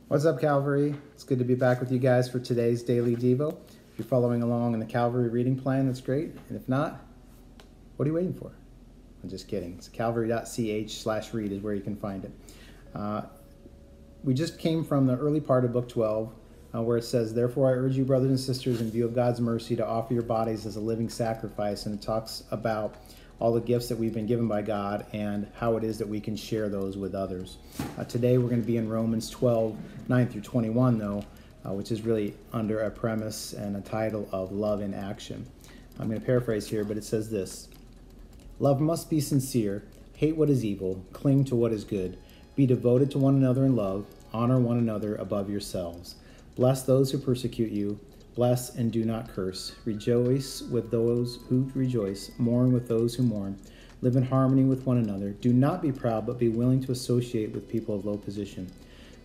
What's up, Calvary? It's good to be back with you guys for today's daily Devo. If you're following along in the Calvary reading plan, that's great. And if not, what are you waiting for? I'm just kidding. It's calvary.ch/read is where you can find it. We just came from the early part of Book 12, where it says, "Therefore I urge you, brothers and sisters, in view of God's mercy, to offer your bodies as a living sacrifice." And it talks about all the gifts that we've been given by God and how it is that we can share those with others. Today we're going to be in Romans 12, 9 through 21, though, which is really under a premise and a title of Love in Action. I'm going to paraphrase here, but it says this: "Love must be sincere, hate what is evil, cling to what is good, be devoted to one another in love, honor one another above yourselves. Bless those who persecute you, bless and do not curse. Rejoice with those who rejoice, mourn with those who mourn. Live in harmony with one another. Do not be proud, but be willing to associate with people of low position.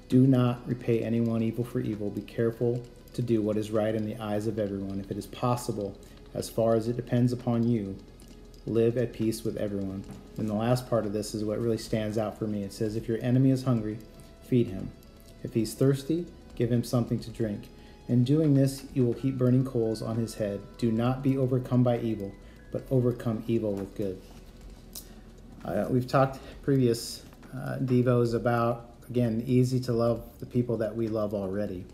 Do not repay anyone evil for evil. Be careful to do what is right in the eyes of everyone. If it is possible, as far as it depends upon you, live at peace with everyone." And the last part of this is what really stands out for me. It says, "If your enemy is hungry, feed him. If he's thirsty, give him something to drink. In doing this, you will heap burning coals on his head. Do not be overcome by evil, but overcome evil with good." We've talked previous Devos about, again, easy to love the people that we love already.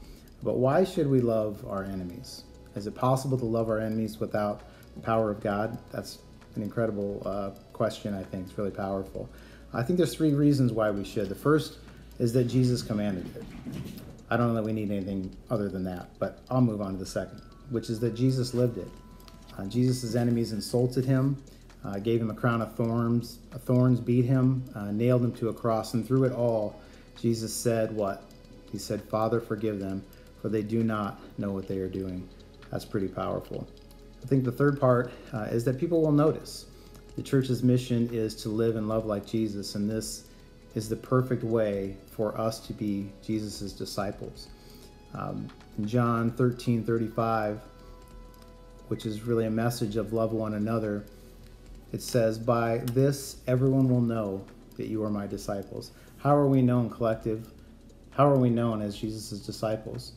But why should we love our enemies? Is it possible to love our enemies without the power of God? That's an incredible question, I think. It's really powerful. I think there's three reasons why we should. The first is that Jesus commanded it. I don't know that we need anything other than that, but I'll move on to the second, which is that Jesus lived it. Jesus' enemies insulted him, gave him a crown of thorns, beat him, nailed him to a cross, and through it all, Jesus said what? He said, "Father, forgive them, for they do not know what they are doing." That's pretty powerful. I think the third part is that people will notice. The church's mission is to live and love like Jesus, and this is the perfect way for us to be Jesus' disciples. In John 13:35, which is really a message of love one another, it says, "By this everyone will know that you are my disciples." How are we known, collective? How are we known as Jesus' disciples?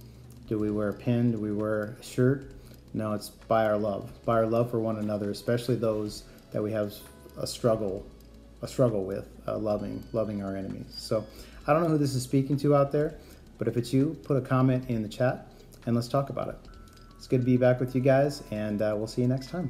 Do we wear a pin? Do we wear a shirt? No, it's by our love for one another, especially those that we have a struggle with, loving our enemies. So I don't know who this is speaking to out there, but if it's you, put a comment in the chat and let's talk about it. It's good to be back with you guys, and we'll see you next time.